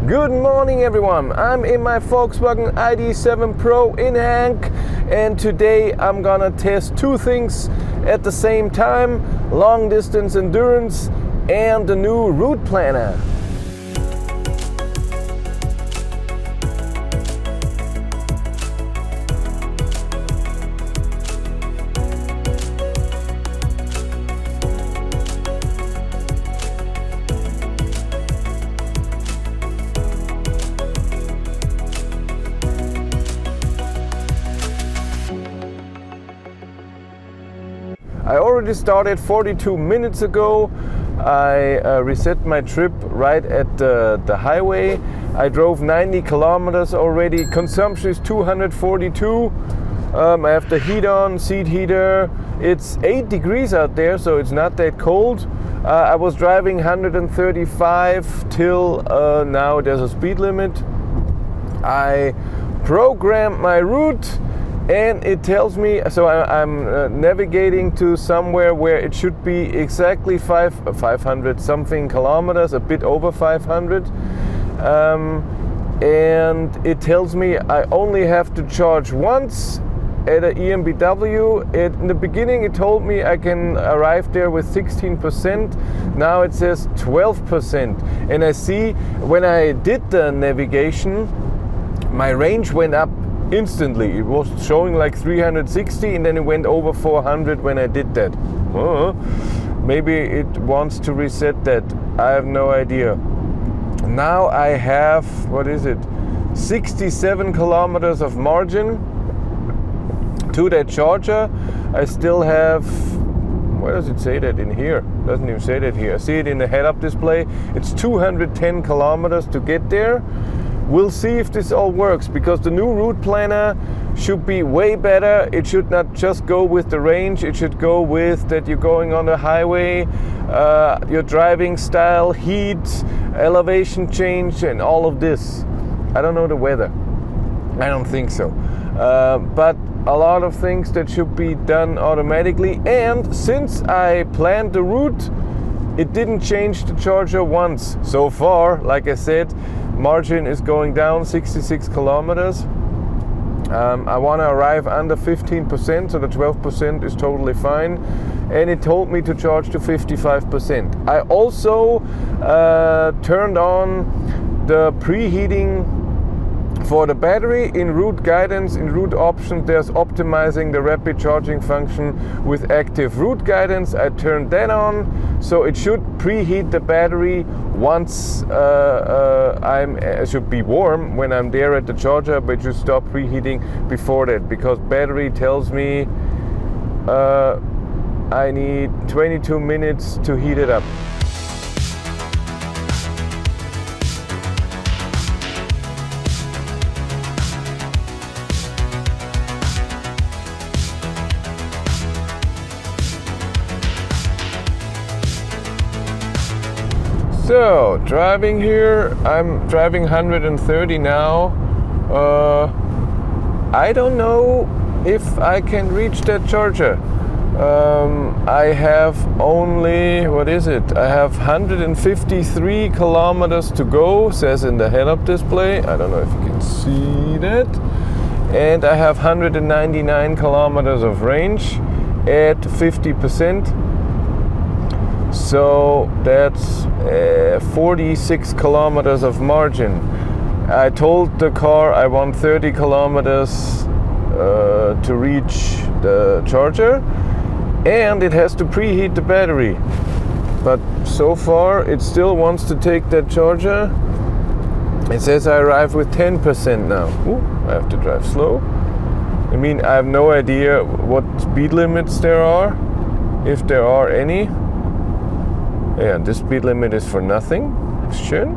Good morning everyone, I'm in my Volkswagen Id.7 Pro in Hank, and today I'm gonna test two things at the same time: long distance endurance and the new route planner. I already started 42 minutes ago. I reset my trip right at the highway. I drove 90 kilometers already. Consumption is 242. I have the heat on, seat heater. It's 8 degrees out there, so it's not that cold. I was driving 135 till now there's a speed limit. I programmed my route, and it tells me, so I'm navigating to somewhere where it should be exactly 500 something kilometers, a bit over 500. And it tells me I only have to charge once at an EMBW. In the beginning it told me I can arrive there with 16%. Now it says 12%. And I see when I did the navigation, my range went up instantly. It was showing like 360 and then it went over 400 when I did that. Maybe it wants to reset that. I have no idea. Now I have, 67 kilometers of margin to that charger. I still have, where does it say that in here? Doesn't even say that here. I see it in the head-up display. It's 210 kilometers to get there. We'll see if this all works, because the new route planner should be way better. It should not just go with the range, it should go with that you're going on the highway, your driving style, heat, elevation change, and all of this. I don't know the weather. I don't think so. But a lot of things that should be done automatically. And since I planned the route, it didn't change the charger once so far. Like I said, margin is going down 66 kilometers. I want to arrive under 15%, so the 12% is totally fine. And it told me to charge to 55%. I also turned on the preheating for the battery. In route guidance, in route options, there's optimizing the rapid charging function with active route guidance. I turned that on, so it should preheat the battery once it should be warm when I'm there at the charger, but you stop preheating before that, because battery tells me I need 22 minutes to heat it up. So, driving here, I'm driving 130 now. I don't know if I can reach that charger. I have only, I have 153 kilometers to go, says in the head-up display. I don't know if you can see that. And I have 199 kilometers of range at 50%. So that's 46 kilometers of margin. I told the car I want 30 kilometers to reach the charger, and it has to preheat the battery. But so far it still wants to take that charger. It says I arrive with 10% now. I have to drive slow. I mean, I have no idea what speed limits there are, if there are any. Yeah, this speed limit is for nothing. Schön.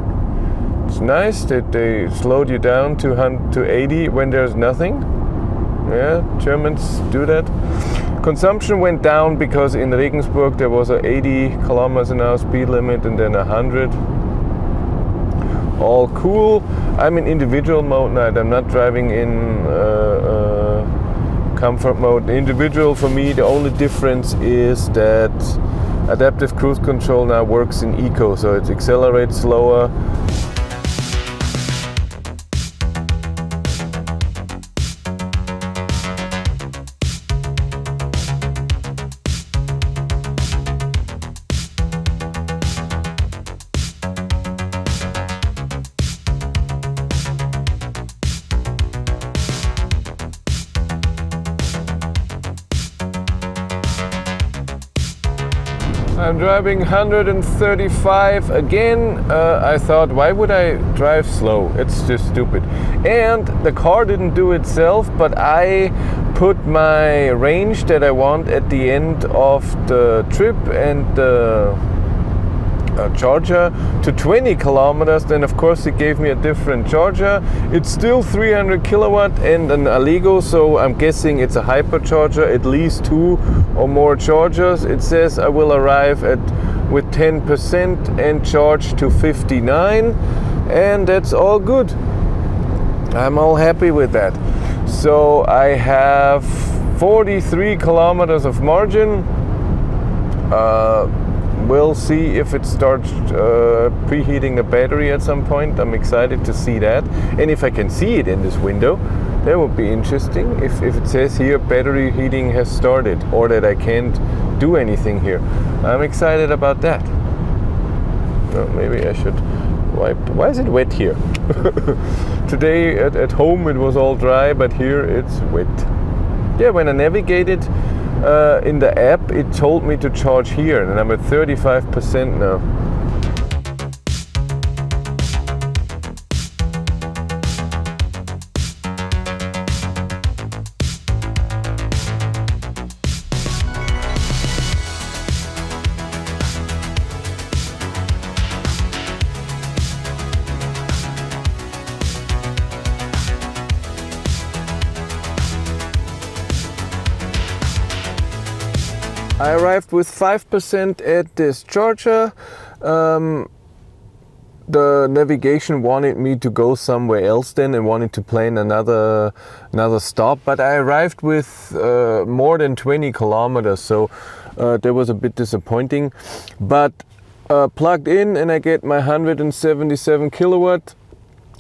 It's nice that they slowed you down to 80 when there's nothing. Yeah, Germans do that. Consumption went down because in Regensburg there was a 80 kilometers an hour speed limit and then 100. All cool. I'm in individual mode now. I'm not driving in comfort mode. Individual for me, the only difference is that adaptive cruise control now works in eco, so it accelerates slower. I'm driving 135 again. I thought, why would I drive slow? It's just stupid. And the car didn't do itself, but I put my range that I want at the end of the trip and the charger to 20 kilometers. Then of course it gave me a different charger. It's still 300 kilowatt and an Allego, so I'm guessing it's a hypercharger, at least 2 or more chargers. It says I will arrive with 10% and charge to 59, and that's all good. I'm all happy with that. So I have 43 kilometers of margin. We'll see if it starts preheating the battery at some point. I'm excited to see that. And if I can see it in this window, that would be interesting. If it says here battery heating has started, or that I can't do anything here. I'm excited about that. Well, maybe I should wipe. Why is it wet here? Today at home it was all dry, but here it's wet. Yeah, when I navigated in the app, it told me to charge here, and I'm at 35% now. I arrived with 5% at this charger. The navigation wanted me to go somewhere else then and wanted to plan another stop, but I arrived with more than 20 kilometers, so that was a bit disappointing. But plugged in and I get my 177 kilowatt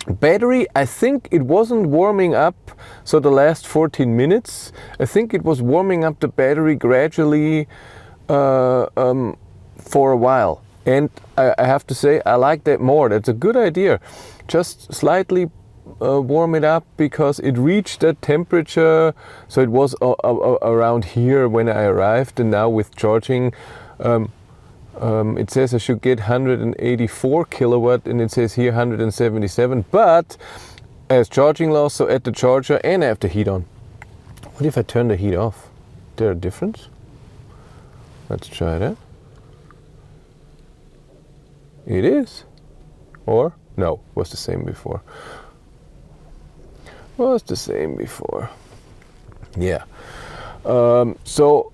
battery. I think it wasn't warming up, so the last 14 minutes, I think it was warming up the battery gradually for a while. And I have to say, I like that more. That's a good idea. Just slightly warm it up, because it reached that temperature. So it was around here when I arrived, and now with charging, it says I should get 184 kilowatt, and it says here 177, but as charging loss, so at the charger, and I have the heat on. What if I turn the heat off? Is there a difference? Let's try that. It is. Or no, was the same before. Was the same before. Yeah. So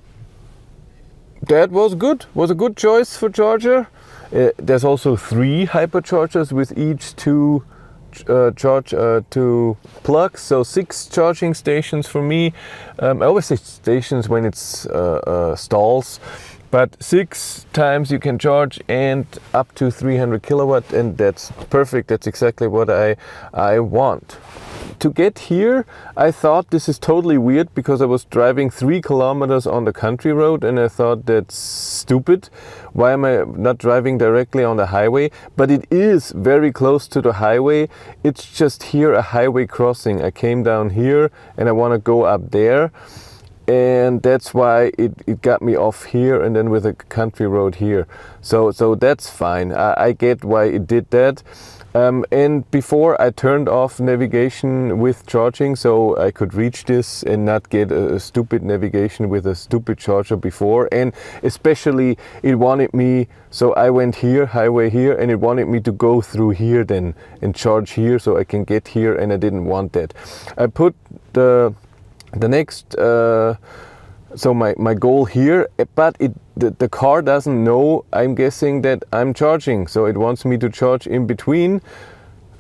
that was good. Was a good choice for charger. There's also 3 hyperchargers with each 2 2 plugs, so 6 charging stations for me. I always say stations when it's stalls, but 6 times you can charge and up to 300 kilowatt, and that's perfect. That's exactly what I want. To get here, I thought this is totally weird, because I was driving 3 kilometers on the country road and I thought that's stupid. Why am I not driving directly on the highway? But it is very close to the highway. It's just here a highway crossing. I came down here and I want to go up there. And that's why it got me off here, and then with a country road here. So that's fine. I get why it did that. And before I turned off navigation with charging, so I could reach this and not get a stupid navigation with a stupid charger before. And especially it wanted me, so I went here, highway here, and it wanted me to go through here then and charge here so I can get here, and I didn't want that. I put the next, so my goal here, but the car doesn't know, I'm guessing, that I'm charging, so it wants me to charge in between,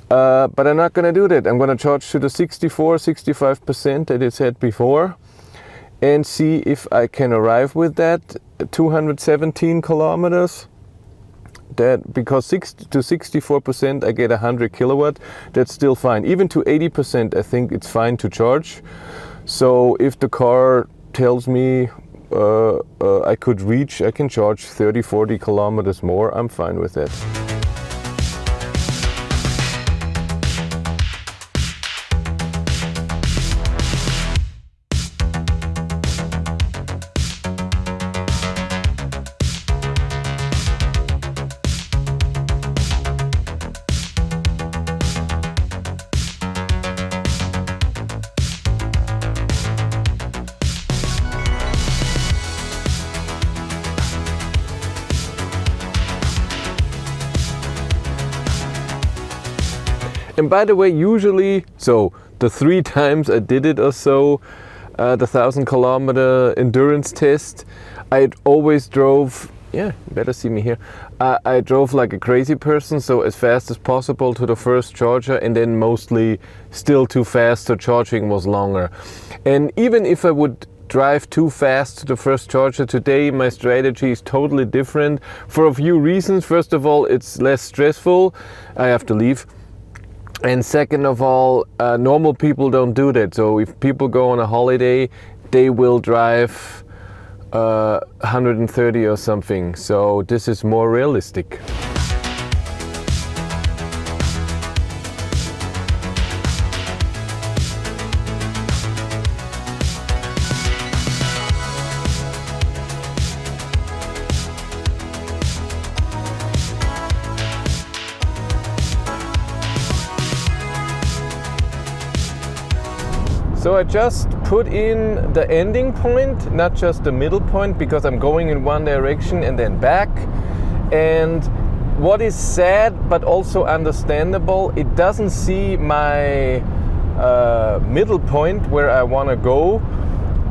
but I'm not gonna do that. I'm gonna charge to the 65% that it said before, and see if I can arrive with that 217 kilometers. That, because 60 to 64% I get 100 kilowatt, that's still fine. Even to 80% I think it's fine to charge. So if the car tells me I can charge 30-40 kilometers more, I'm fine with that. And by the way, usually, so the 3 times I did it or so, the 1,000 kilometer endurance test, I always drove, yeah, you better see me here. I drove like a crazy person, so as fast as possible to the first charger, and then mostly still too fast, so charging was longer. And even if I would drive too fast to the first charger today, my strategy is totally different for a few reasons. First of all, it's less stressful. I have to leave. And second of all, normal people don't do that. So if people go on a holiday, they will drive 130 or something. So this is more realistic. So I just put in the ending point, not just the middle point, because I'm going in one direction and then back. And what is sad but also understandable, it doesn't see my middle point where I want to go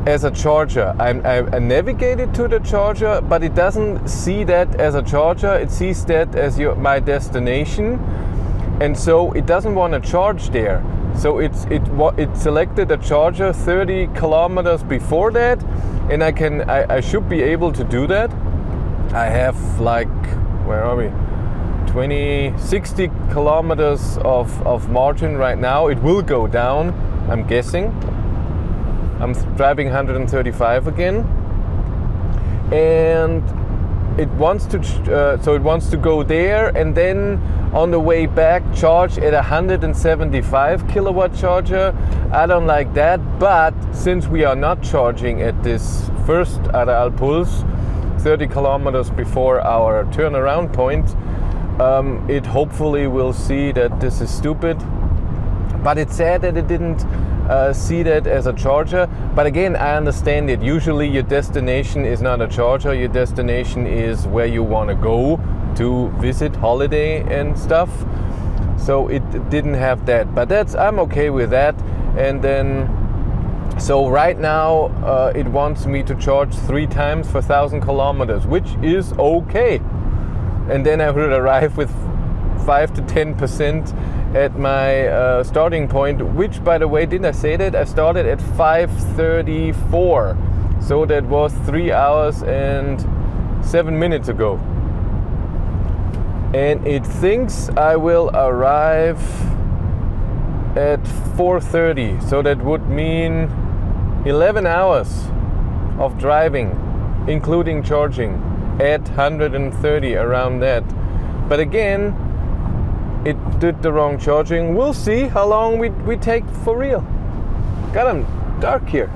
as a charger. I navigated to the charger, but it doesn't see that as a charger. It sees that as my destination, and so it doesn't want to charge there. So it selected a charger 30 kilometers before that, and I should be able to do that. I have like, where are we? 60 kilometers of margin right now. It will go down, I'm guessing. I'm driving 135 again, and it wants to go there, and then on the way back charge at 175 kilowatt charger. I don't like that, but since we are not charging at this first Referral pulse 30 kilometers before our turnaround point, it hopefully will see that this is stupid. But it's sad that it didn't see that as a charger. But again, I understand it. Usually your destination is not a charger. Your destination is where you want to go to visit, holiday and stuff. So it didn't have that. But I'm okay with that. And then, so right now it wants me to charge 3 times for 1,000 kilometers, which is okay. And then I will arrive with 5 to 10% at my starting point, which, by the way, didn't I say that? I started at 5:34, so that was 3 hours and 7 minutes ago. And it thinks I will arrive at 4:30, so that would mean 11 hours of driving, including charging, at 130, around that. But again, it did the wrong charging. We'll see how long we take for real. God, dark here.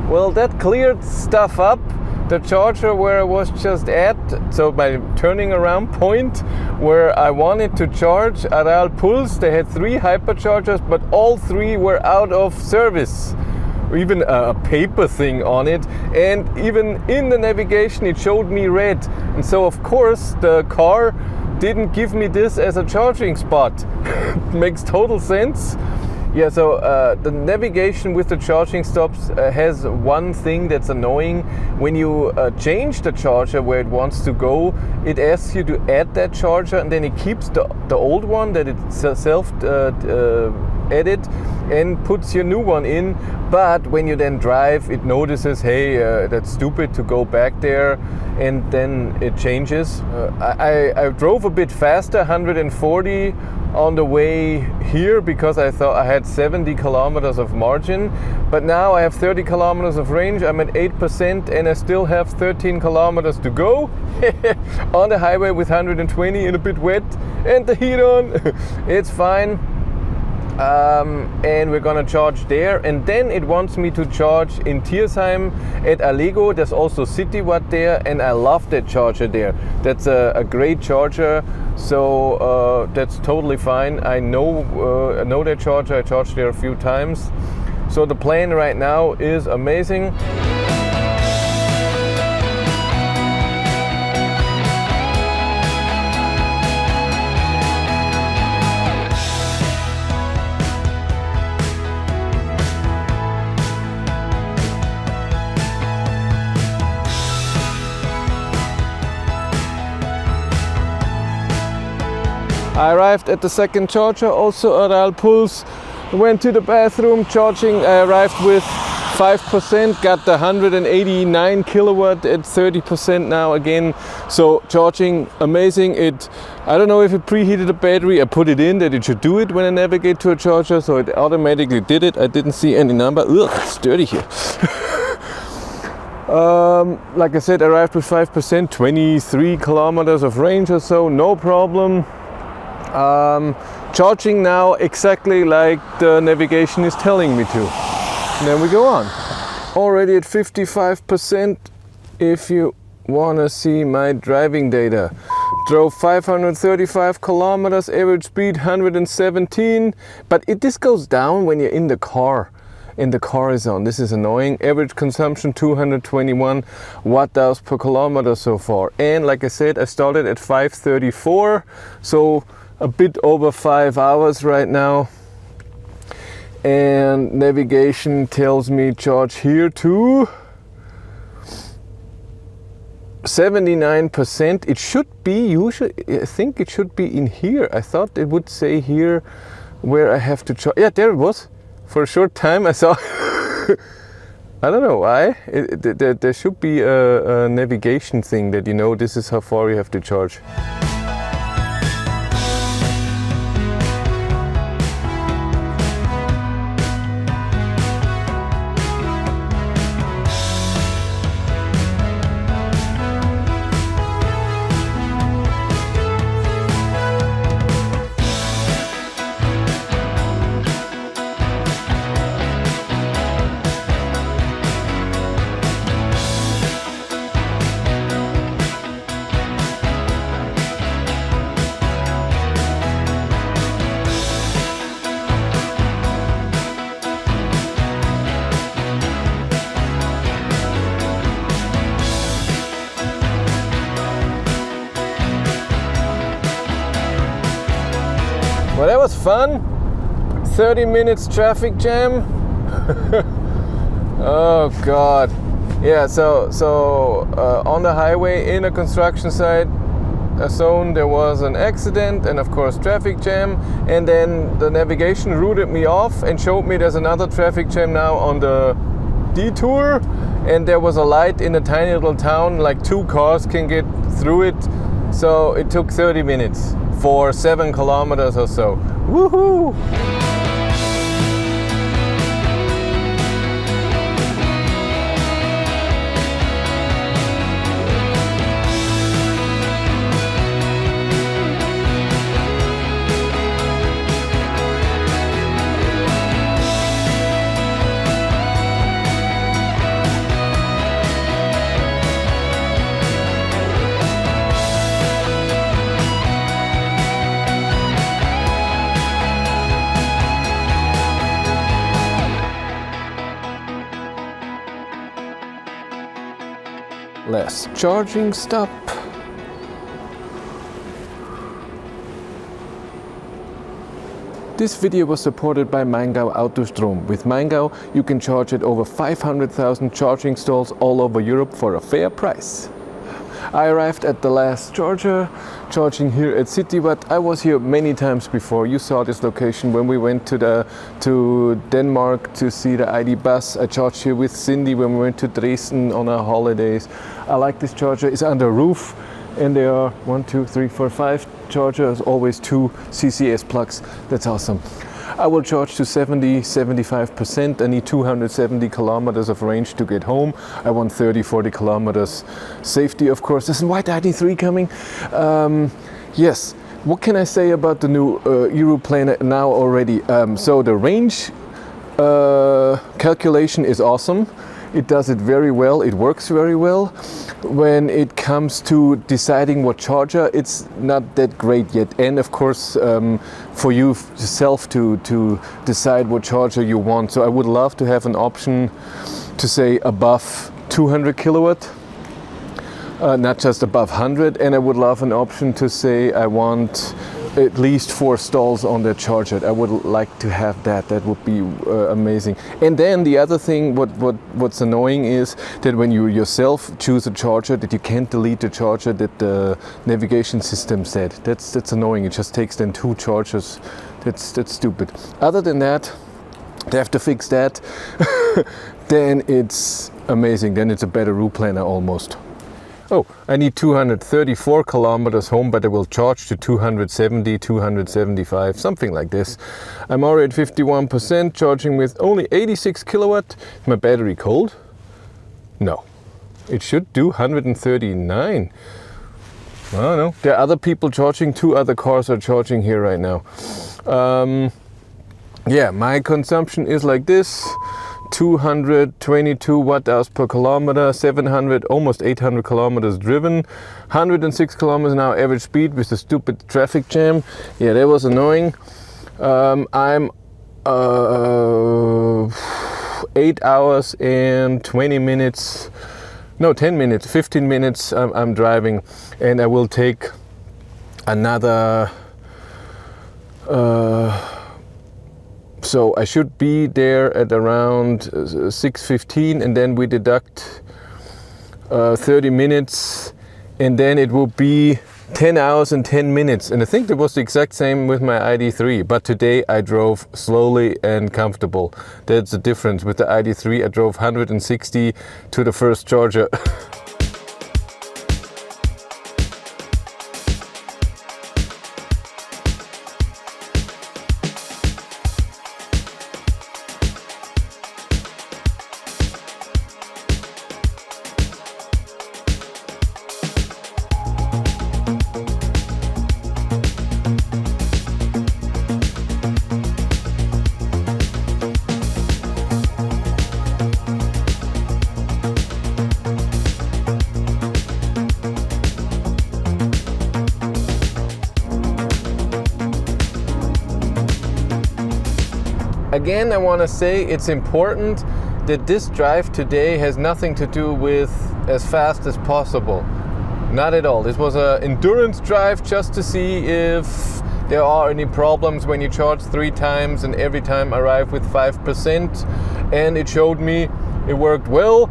Well, that cleared stuff up. The charger where I was just at, so my turning around point where I wanted to charge Referral Pulse, they had 3 hyperchargers, but all 3 were out of service. Even a paper thing on it, and even in the navigation it showed me red. And so of course the car didn't give me this as a charging spot. Makes total sense. Yeah, so the navigation with the charging stops has one thing that's annoying. When you change the charger where it wants to go, it asks you to add that charger, and then it keeps the old one that it self-added, and puts your new one in. But when you then drive, it notices, hey, that's stupid to go back there, and then it changes. I drove a bit faster, 140 on the way here, because I thought I had 70 kilometers of margin, but now I have 30 kilometers of range. I'm at 8% and I still have 13 kilometers to go on the highway with 120 and a bit wet and the heat on. It's fine. And we're gonna charge there, and then it wants me to charge in Tiersheim at Allego. There's also CityWatt there, and I love that charger there. That's a great charger, so that's totally fine. I know that charger. I charged there a few times, so the plan right now is amazing. I arrived at the second charger, also at Alpuls. Went to the bathroom, charging. I arrived with 5%, got the 189 kilowatt at 30% now again. So charging amazing. I don't know if it preheated the battery. I put it in that it should do it when I navigate to a charger, so it automatically did it. I didn't see any number. Ugh, it's dirty here. Like I said, I arrived with 5%, 23 kilometers of range or so, no problem. Charging now exactly like the navigation is telling me to. And then we go on. Already at 55% if you want to see my driving data. Drove 535 kilometers, average speed 117, but this goes down when you're in the car. In the car zone. This is annoying. Average consumption 221 watt-hours per kilometer so far. And like I said, I started at 534, so a bit over 5 hours right now. And navigation tells me charge here to 79%. It should be, usually, I think it should be in here. I thought it would say here where I have to charge. Yeah, there it was. For a short time I saw, I don't know why, there should be a navigation thing that, you know, this is how far you have to charge. Well, that was fun. 30 minutes traffic jam. Oh God. Yeah, so on the highway in a construction site zone there was an accident and of course traffic jam, and then the navigation routed me off and showed me there's another traffic jam now on the detour, and there was a light in a tiny little town, like 2 cars can get through it. So it took 30 minutes for 7 kilometers or so. Woohoo! Last charging stop. This video was supported by Maingau Autostrom. With Maingau, you can charge at over 500,000 charging stalls all over Europe for a fair price. I arrived at the last charger, charging here at City, but I was here many times before. You saw this location when we went to Denmark to see the ID bus. I charged here with Cindy when we went to Dresden on our holidays. I like this charger. It's under roof, and there are 1, 2, 3, 4, 5 chargers, always 2 CCS plugs. That's awesome. I will charge to 70-75%. I need 270 kilometers of range to get home. I want 30-40 kilometers safety, of course. There's a white ID.3 coming. Yes, what can I say about the new Europlaner now already? So the range calculation is awesome. It does it very well. It works very well. When it comes to deciding what charger, it's not that great yet. And of course, for you yourself to decide what charger you want. So I would love to have an option to say above 200 kilowatt, not just above 100. And I would love an option to say I want at least 4 stalls on the charger. I would like to have that. That would be amazing. And then the other thing, what's annoying is that when you yourself choose a charger, that you can't delete the charger that the navigation system said. That's annoying. It just takes then 2 chargers. That's stupid. Other than that, they have to fix that. Then it's amazing. Then it's a better Europlaner almost. Oh, I need 234 kilometers home, but I will charge to 270, 275, something like this. I'm already at 51%, charging with only 86 kilowatt. Is my battery cold? No. It should do 139. I don't know. There are other people charging. 2 other cars are charging here right now. Yeah, my consumption is like this. 222 watt-hours per kilometer, 700, almost 800 kilometers driven, 106 kilometers an hour average speed with the stupid traffic jam. Yeah, that was annoying. I'm 8 hours and 20 minutes, no, 10 minutes, 15 minutes I'm driving, and I will take another so I should be there at around 6:15, and then we deduct 30 minutes, and then it will be 10 hours and 10 minutes. And I think that was the exact same with my ID.3, but today I drove slowly and comfortable. That's the difference. With the ID.3 I drove 160 to the first charger. Again, I want to say it's important that this drive today has nothing to do with as fast as possible. Not at all. This was an endurance drive just to see if there are any problems when you charge 3 times and every time arrive with 5%. And it showed me it worked well,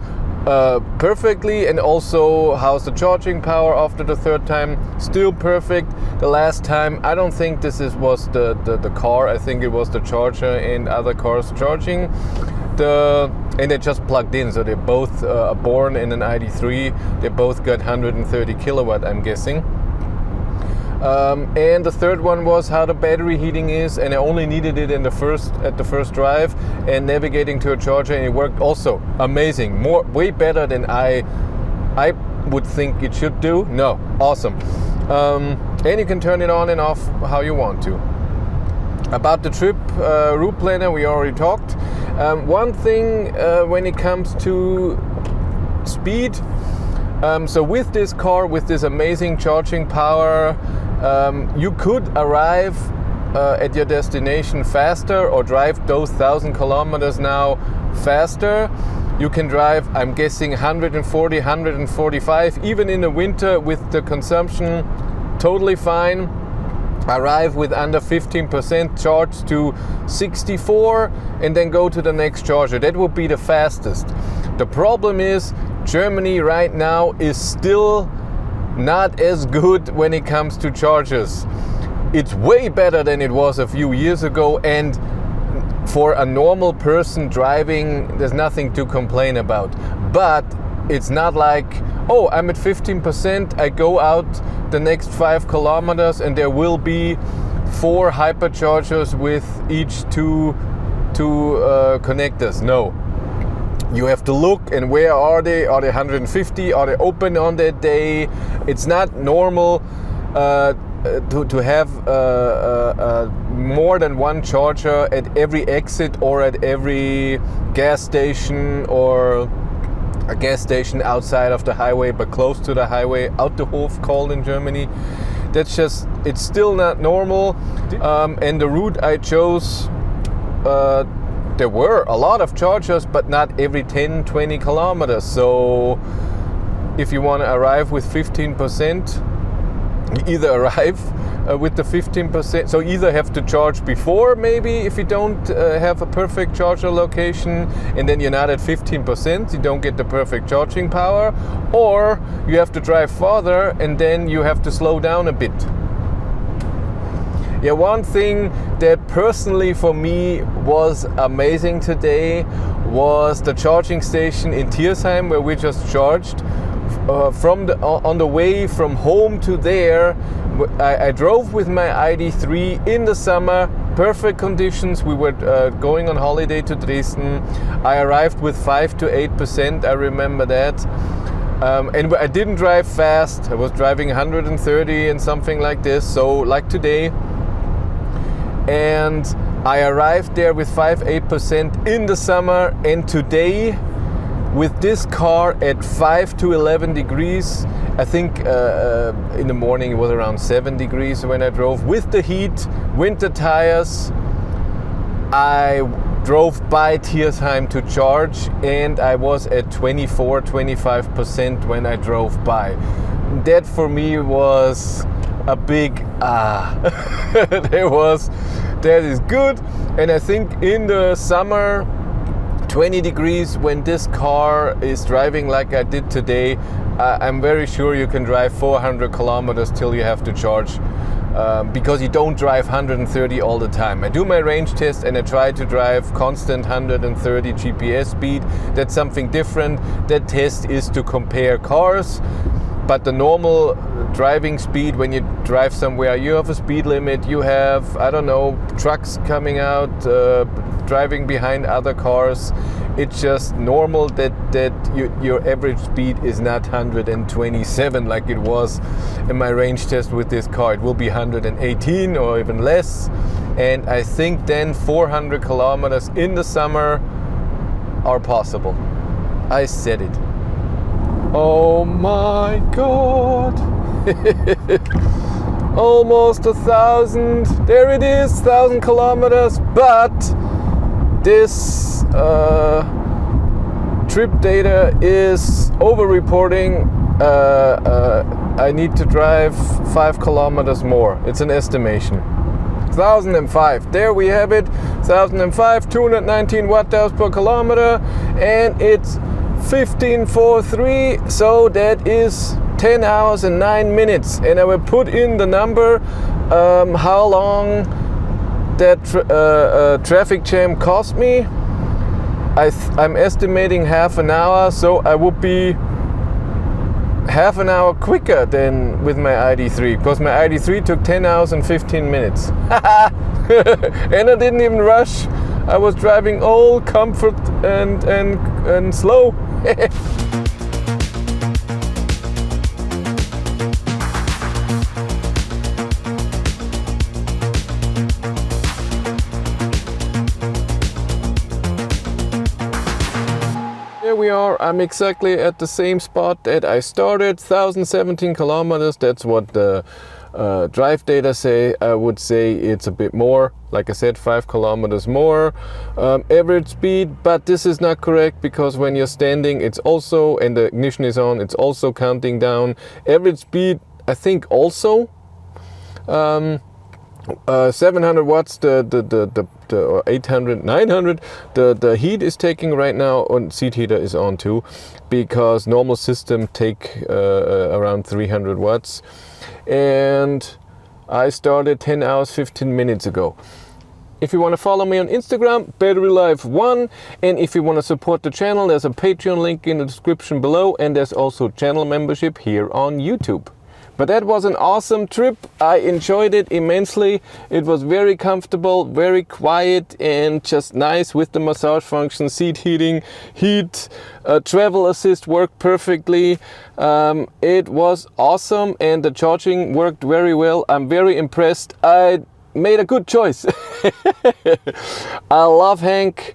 perfectly, and also how's the charging power after the 3rd time. Still perfect. The last time, I don't think this was the car. I think it was the charger and other cars charging. And they just plugged in, so they're both born in an ID.3. They both got 130 kilowatt, I'm guessing. And the 3rd one was how the battery heating is, and I only needed it at the first drive, and navigating to a charger, and it worked also amazing, way better than I would think it should do. No, awesome. And you can turn it on and off how you want to. About the trip Europlaner, we already talked. One thing when it comes to speed, so with this car, with this amazing charging power, you could arrive at your destination faster, or drive those 1,000 kilometers now faster. You can drive, I'm guessing, 140, 145, even in the winter with the consumption totally fine. Arrive with under 15%, charge to 64, and then go to the next charger. That would be the fastest. The problem is Germany right now is still not as good when it comes to chargers. It's way better than it was a few years ago, and for a normal person driving, there's nothing to complain about. But it's not like, oh, I'm at 15%, I go out the next 5 kilometers and there will be 4 hyperchargers with each two connectors. No. You have to look, and where are they? Are they 150? Are they open on that day? It's not normal to have more than one charger at every exit or at every gas station, or a gas station outside of the highway but close to the highway, Autohof called in Germany. That's just, it's still not normal. And the route I chose, there were a lot of chargers, but not every 10-20 kilometers. So if you want to arrive with 15%, you either arrive with the 15%, so either have to charge before, maybe if you don't have a perfect charger location, and then you're not at 15%, you don't get the perfect charging power, or you have to drive farther and then you have to slow down a bit. Yeah, one thing that personally for me was amazing today was the charging station in Tiersheim, where we just charged. On the way from home to there, I drove with my ID.3 in the summer, perfect conditions. We were going on holiday to Dresden. I arrived with 5 to 8%, I remember that. And I didn't drive fast. I was driving 130 and something like this, so like today. And I arrived there with 5-8% in the summer, and today with this car at 5 to 11 degrees, I think in the morning it was around 7 degrees when I drove, with the heat, winter tires. I drove by Tiersheim to charge, and I was at 24-25% when I drove by. That for me was a big that is good. And I think in the summer, 20 degrees, when this car is driving like I did today, I'm very sure you can drive 400 kilometers till you have to charge, because you don't drive 130 all the time. I do my range test and I try to drive constant 130 GPS speed. That's something different. That test is to compare cars. But the normal driving speed, when you drive somewhere, you have a speed limit, you have, I don't know, trucks coming out, driving behind other cars. It's just normal that your average speed is not 127 like it was in my range test with this car. It will be 118 or even less. And I think then 400 kilometers in the summer are possible. I said it. Oh my God. Almost 1,000. There it is, 1,000 kilometers. But this trip data is over-reporting. I need to drive 5 kilometers more. It's an estimation. 1,005. There we have it. 1,005, 219 watt-hours per kilometer, and it's 15:43. So that is 10 hours and 9 minutes. And I will put in the number how long that traffic jam cost me. I'm estimating half an hour, so I would be half an hour quicker than with my ID.3, because my ID.3 took 10 hours and 15 minutes. And I didn't even rush. I was driving all comfort and slow. Here we are. I'm exactly at the same spot that I started. 1,017 kilometers. That's what the drive data say. I would say it's a bit more. Like I said, 5 kilometers more average speed. But this is not correct, because when you're standing, it's also, and the ignition is on, it's also counting down. Average speed, I think, also. 700 watts, or 800, 900, the heat is taking right now, and seat heater is on too, because normal system take around 300 watts. And I started 10 hours 15 minutes ago. If you want to follow me on Instagram, BatteryLife1, and if you want to support the channel, there's a Patreon link in the description below, and there's also channel membership here on YouTube. But that was an awesome trip. I enjoyed it immensely. It was very comfortable, very quiet, and just nice with the massage function, seat heating, heat, travel assist worked perfectly. It was awesome, and the charging worked very well. I'm very impressed. I made a good choice. I love Hank.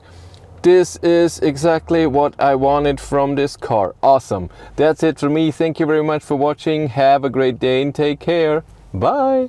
This is exactly what I wanted from this car. Awesome. That's it for me. Thank you very much for watching. Have a great day and take care. Bye.